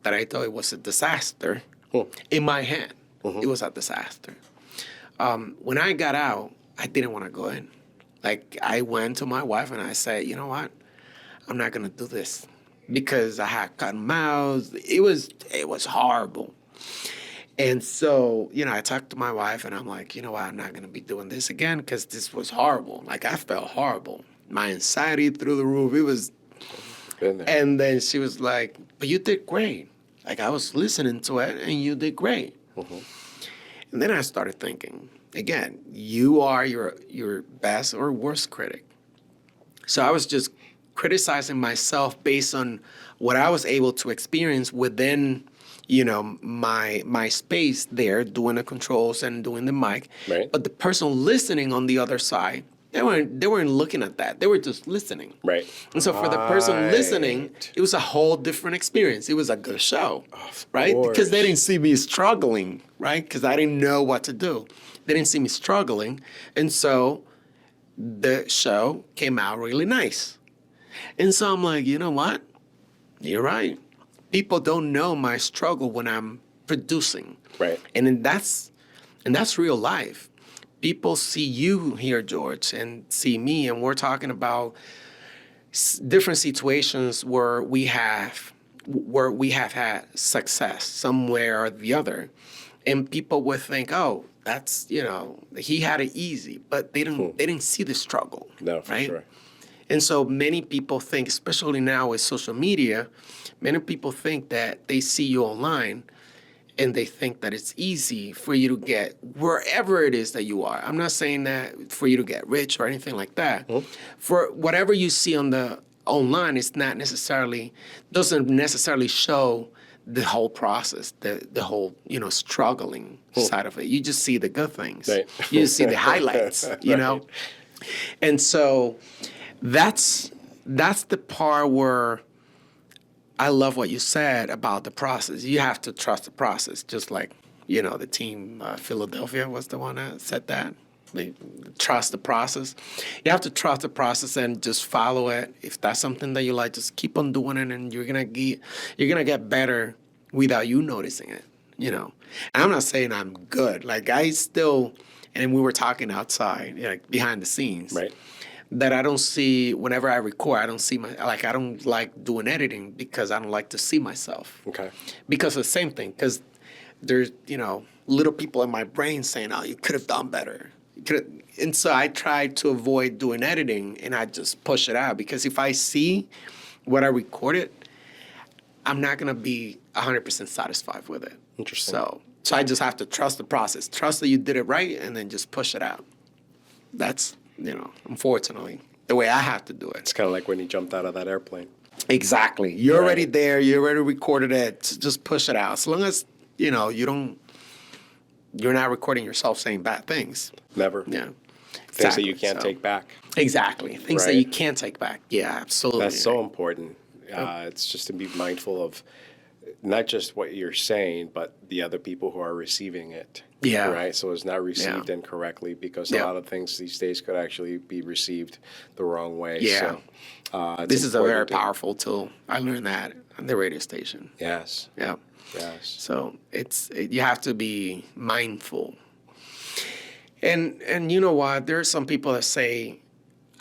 that I thought it was a disaster, in my head, it was a disaster. When I got out, I didn't want to go in. Like, I went to my wife and I said, you know what? I'm not going to do this. Because I had cotton mouths. It was horrible. And so, I talked to my wife and I'm like, you know what? I'm not going to be doing this again because this was horrible. Like, I felt horrible. My anxiety through the roof. It was... And then she was like, but you did great. Like, I was listening to it, and you did great. And then I started thinking, again, you are your best or worst critic. So I was just criticizing myself based on what I was able to experience within, my space there, doing the controls and doing the mic. Right. But the person listening on the other side, they weren't looking at that. They were just listening. Right. And so for the person listening, it was a whole different experience. It was a good show, right? course. Because they didn't see me struggling, right? Because I didn't know what to do. They didn't see me struggling. And so the show came out really nice. And so I'm like, you know what? You're right. People don't know my struggle when I'm producing. Right. And then that's real life. People see you here, George, and see me, and we're talking about different situations where we have had success somewhere or the other, and people would think, oh, that's he had it easy, but they didn't see the struggle. No, for right? sure. And so many people think, especially now with social media, many people think that they see you online and they think that it's easy for you to get wherever it is that you are. I'm not saying that for you to get rich or anything like that. For whatever you see on the online, it's not doesn't necessarily show the whole process, the whole, struggling side of it. You just see the good things. Right. You just see the highlights, know? And so that's the part where I love what you said about the process. You have to trust the process, just like, the team, Philadelphia was the one that said that. They trust the process. You have to trust the process and just follow it. If that's something that you like, just keep on doing it, and you're gonna get better without you noticing it. And I'm not saying I'm good. Like, I still, and we were talking outside, behind the scenes. Right. That I don't see, whenever I record, I don't see I don't like doing editing because I don't like to see myself. Okay. Because of the same thing, because there's, little people in my brain saying, oh, you could have done better. And so I try to avoid doing editing, and I just push it out, because if I see what I recorded, I'm not going to be 100% satisfied with it. Interesting. So I just have to trust the process, trust that you did it right, and then just push it out. That's, unfortunately, the way I have to do it. It's kind of like when you jumped out of that airplane. Exactly. You're Right. already there. You already recorded it. Just push it out. As long as, you're not recording yourself saying bad things. Never. Yeah. Things that you can't take back. Exactly. Things that Right. you can't take back. Yeah, absolutely. That's so important. It's just to be mindful of not just what you're saying, but the other people who are receiving it. Yeah. Right? So it's not received Yeah. incorrectly, because Yeah. a lot of things these days could actually be received the wrong way. Yeah. So, it's This is a very important to- powerful tool. I learned that on the radio station. Yes. Yeah. Yes. So you have to be mindful. And you know what? There are some people that say,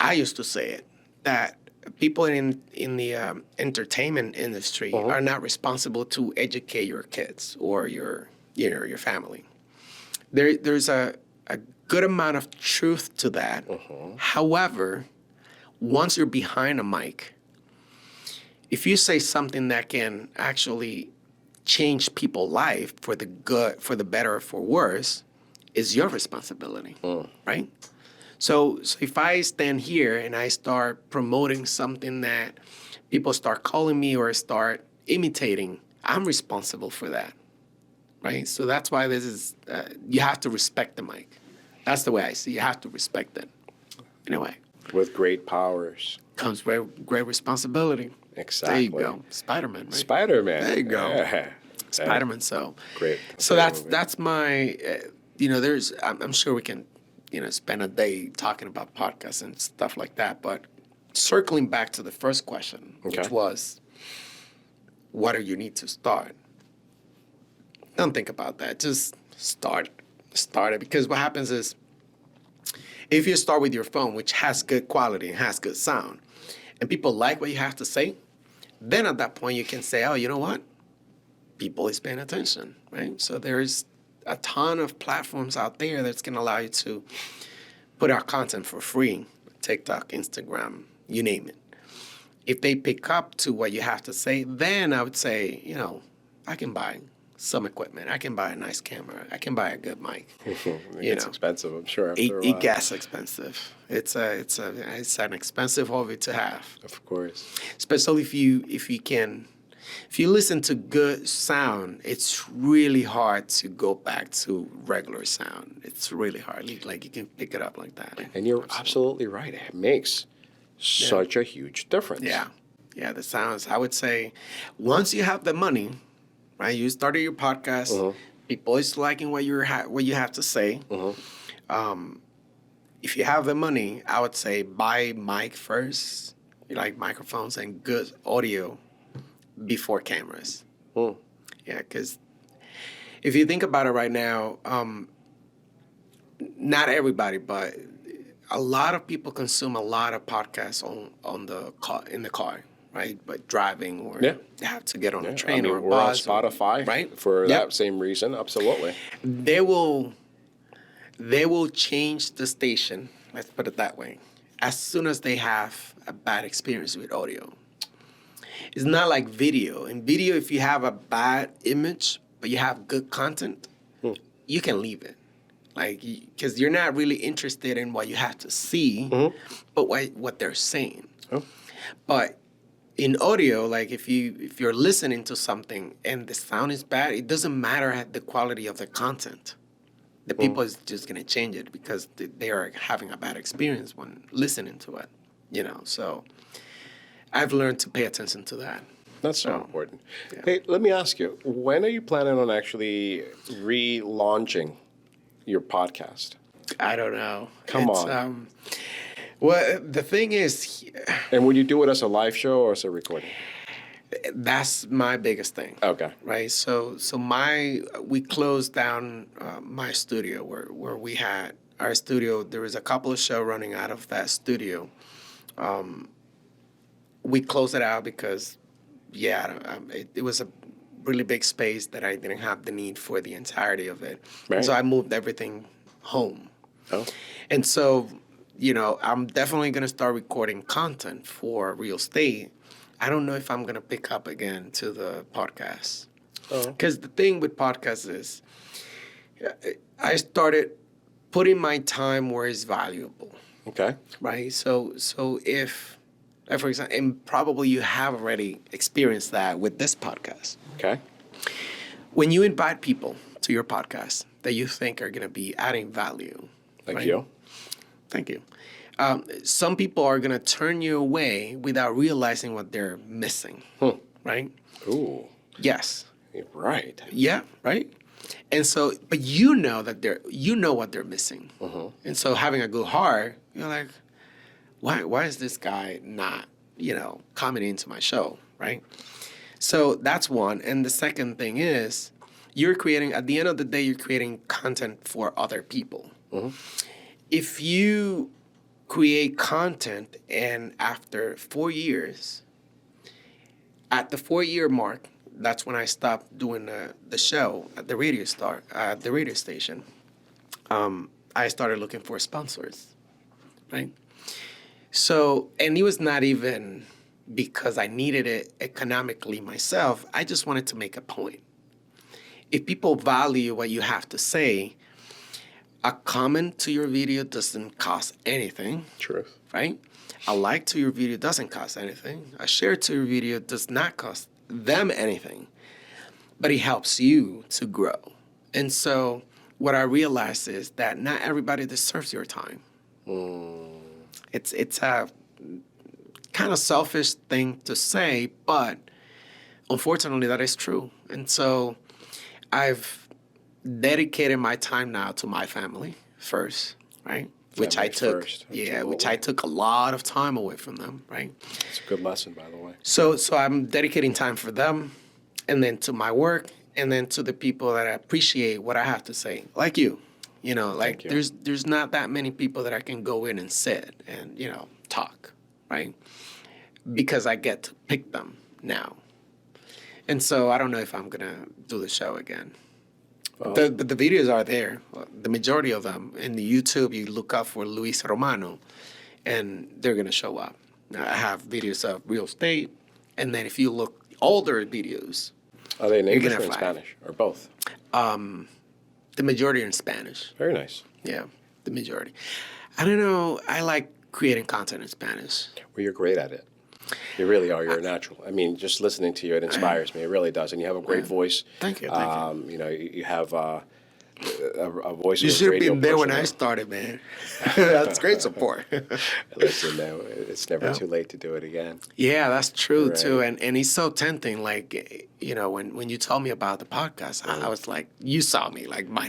I used to say it, that people in the entertainment industry are not responsible to educate your kids or your family. There's a good amount of truth to that. However, once you're behind a mic, if you say something that can actually change people's life for the good, for the better, or for worse, is your responsibility, right? So if I stand here and I start promoting something that people start calling me or start imitating, I'm responsible for that, right? So that's why this is, you have to respect the mic. That's the way I see it. You have to respect it, in a way. With great powers. Comes great responsibility. Exactly. There you go. Spider-Man, right? Spider-Man. There you go. Yeah. Spider-Man, so. Great. So Great movie. that's my, I'm sure we can, spend a day talking about podcasts and stuff like that. But circling back to the first question, Okay. which was, what do you need to start? Don't think about that. Just start it. Because what happens is, if you start with your phone, which has good quality and has good sound, and people like what you have to say, then at that point you can say, oh, you know what? People is paying attention, right? So there's a ton of platforms out there that's going to allow you to put out content for free. TikTok, Instagram, you name it. If they pick up to what you have to say, then I would say, I can buy some equipment. I can buy a nice camera. I can buy a good mic. It's expensive, I'm sure. After a It while. gets expensive. It's an expensive hobby to have, Of course. especially if you listen to good sound. It's really hard to go back to regular sound. It's really hard. Like you can pick it up like that. And you're absolutely right. It makes such a huge difference. Yeah. The sounds. I would say, once you have the money, right? You started your podcast. People is liking what you have to say. If you have the money, I would say buy mic first, like microphones and good audio before cameras. Yeah, because if you think about it right now, not everybody, but a lot of people consume a lot of podcasts in the car, right? But driving or they have to get on a train or a we're bus. on Spotify, right? For that same reason. Absolutely. They will change the station, let's put it that way, as soon as they have a bad experience with audio. It's not like video. In video, if you have a bad image, but you have good content, you can leave it. Like, because you're not really interested in what you have to see, but what they're saying. But in audio, like if you're listening to something and the sound is bad, it doesn't matter the quality of the content. The people is just gonna change it because they are having a bad experience when listening to it. So I've learned to pay attention to that. That's so important. Yeah. Hey, let me ask you, when are you planning on actually relaunching your podcast? I don't know. Come on. Well, the thing is... And would you do it as a live show or as a recording? That's my biggest thing. Okay. Right? So we closed down my studio where we had our studio. There was a couple of shows running out of that studio. We closed it out because, it was a really big space that I didn't have the need for the entirety of it. Right. So I moved everything home. Oh. And so, I'm definitely going to start recording content for real estate. I don't know if I'm going to pick up again to the podcast. Because the thing with podcasts is I started putting my time where it's valuable. Okay. Right? So if, for example, and probably you have already experienced that with this podcast. Okay. When you invite people to your podcast that you think are going to be adding value. Thank you. Thank you. Some people are going to turn you away without realizing what they're missing. Right? Ooh. Yes. Right. Yeah, right? And so, but you know what they're missing. And so having a good heart, you're like, why is this guy not, coming into my show, right? So that's one. And the second thing is at the end of the day, you're creating content for other people. If you create content and after 4 years, at the 4-year mark, that's when I stopped doing the show at the radio station. I started looking for sponsors, right? So, and it was not even because I needed it economically myself. I just wanted to make a point. If people value what you have to say, a comment to your video doesn't cost anything. Truth. Right? A like to your video doesn't cost anything. A share to your video does not cost them anything. But it helps you to grow. And so what I realized is that not everybody deserves your time. It's a kind of selfish thing to say, but unfortunately that is true. And so I've dedicated my time now to my family first, right? Which I took a lot of time away from them, right? It's a good lesson, by the way. So I'm dedicating time for them, and then to my work, and then to the people that appreciate what I have to say, like you. There's not that many people that I can go in and sit and, talk, right? Because I get to pick them now. And so I don't know if I'm going to do the show again. But the videos are there, the majority of them. In the YouTube, you look up for Luis Romano, and they're going to show up. I have videos of real estate, and then if you look older videos, Are they in you're English gonna or in thrive. Spanish or both? The majority are in Spanish. Very nice. Yeah, the majority. I don't know. I like creating content in Spanish. Well, you're great at it. You really are. You're a natural. I mean, just listening to you, it inspires me. It really does. And you have a great voice. Thank you. You know, you have a voice You of a should have radio been there when person. I started, man. That's great support. Listen, it's never too late to do it again. Yeah, that's true Right. too, and it's so tempting. Like, you know, when you told me about the podcast, I was like, you saw me, like my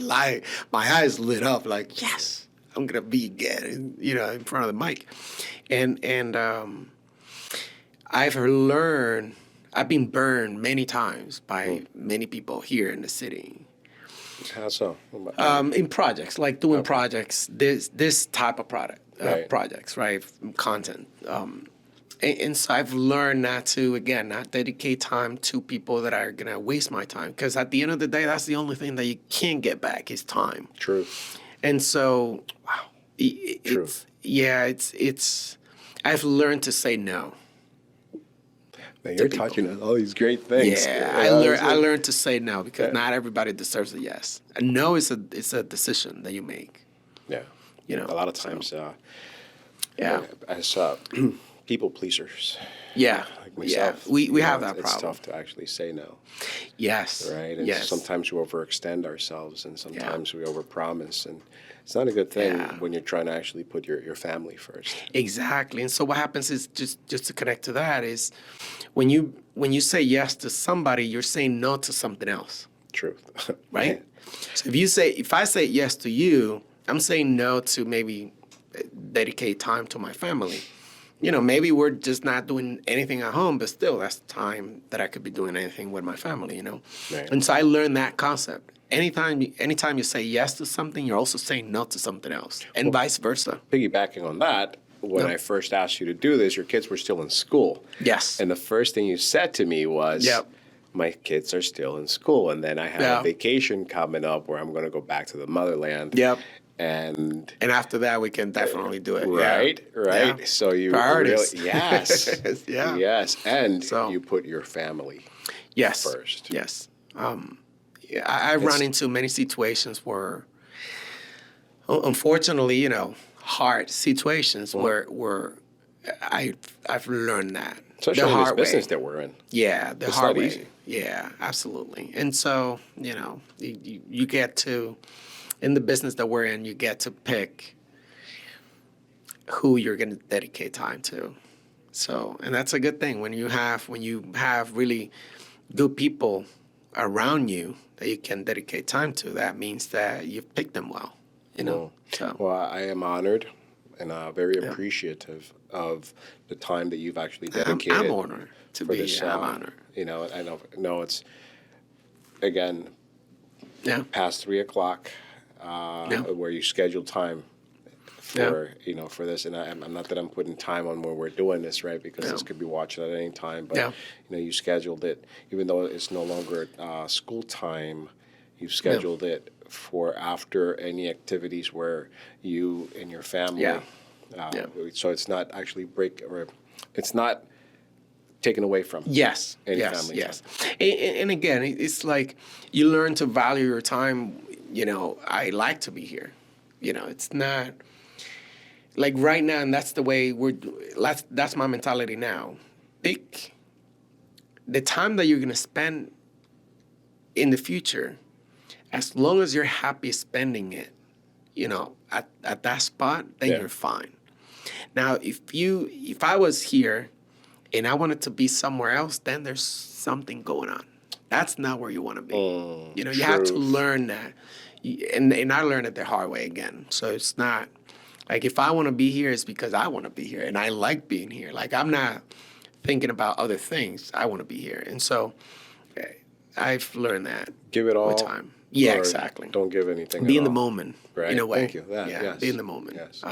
eyes lit up, like yes, I'm gonna be again, you know, in front of the mic, and I've been burned many times by many people here in the city. How so? In projects, like doing projects, this type of Right. projects, right? Content. And so I've learned not dedicate time to people that are going to waste my time. Because at the end of the day, that's the only thing that you can't get back is time. True. And so, True. it's, I've learned to say no. Man, you're people. touching on all these great things. Yeah, You I know, learned to say no because not everybody deserves a yes. A no is a decision that you make. Yeah. You know, a lot of times, Yeah. as people pleasers, Yeah. like myself, Yeah. We you have know, that it's problem. tough to actually say no, Yes. right? And yes. sometimes we overextend ourselves, and sometimes we overpromise, and it's not a good thing Yeah. when you're trying to actually put your family first. Exactly. And so what happens is just to connect to that is when you say yes to somebody, you're saying no to something else, Truth, right? So if I say yes to you, I'm saying no to maybe dedicate time to my family. You know, maybe we're just not doing anything at home, but still, that's time that I could be doing anything with my family, you know? Right. And so I learned that concept. Anytime you say yes to something, you're also saying no to something else, and vice versa. Piggybacking on that, when I first asked you to do this, your kids were still in school. Yes. And the first thing you said to me was, Yep. my kids are still in school. And then I have Yeah. a vacation coming up where I'm going to go back to the motherland. Yep. And And after that, we can definitely do it. right. Yeah. So you Priorities. really, yes, Yeah. yes, and So- you put your family Yes. first. Yes. I've run into many situations where, unfortunately, you know, hard situations where I've learned that Especially the in this hard business way. that we're in. Yeah, the It's hard not way. easy. Yeah, absolutely. And so, you know, you get to, in the business that we're in, you get to pick who you're going to dedicate time to. So, and that's a good thing when you have really good people around you that you can dedicate time to. That means that you've picked them well, you know. So, Well, I am honored and very appreciative of the time that you've actually dedicated. I'm honored to for be this, here. I'm honored. You know, I know it's, again, Yeah. past 3:00, where you scheduled time for for this, and I'm not that I'm putting time on when we're doing this, right? Because this could be watched at any time, but you scheduled it, even though it's no longer school time. You've scheduled it for after any activities where you and your family. So it's not actually it's not taken away from. Yes. Any yes. family Yes. And again, it's like you learn to value your time. You know, I like to be here. You know, it's not like right now, and that's the way that's my mentality now. Pick the time that you're gonna spend in the future, as long as you're happy spending it, you know, at that spot, then you're fine. Now, if I was here and I wanted to be somewhere else, then there's something going on. That's not where you want to be. You know, you have to learn that. And I learned it the hard way again. So it's not like if I want to be here, it's because I want to be here and I like being here. Like I'm not thinking about other things. I want to be here. And so I've learned that. Give it all. With time. Yeah, or exactly. Don't give anything. Be at in the all. moment. Right. In a way. Thank you. Yes. Be in the moment. Yes.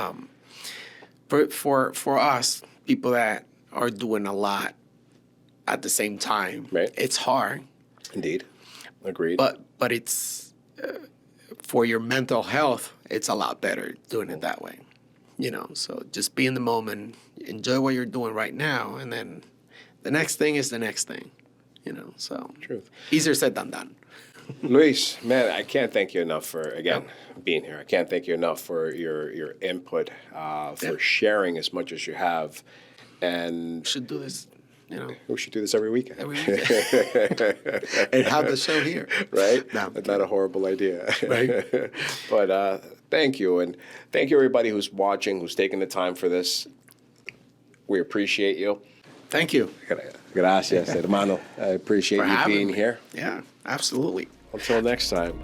For us, people that are doing a lot at the same time, Right. it's hard. Indeed. Agreed. But it's for your mental health, it's a lot better doing it that way. You know, so just be in the moment, enjoy what you're doing right now, and then the next thing is the next thing. So Truth. easier said than done. Luis, man, I can't thank you enough for, again, being here. I can't thank you enough for your input, for sharing as much as you have. And Should do this, we should do this every weekend. every weekend. And have the show here. Right? No. That's not a horrible idea. Right. But thank you. And thank you, everybody who's watching, who's taking the time for this. We appreciate you. Thank you Gracias, hermano. I appreciate for you having being me. here. Yeah, absolutely. Until next time.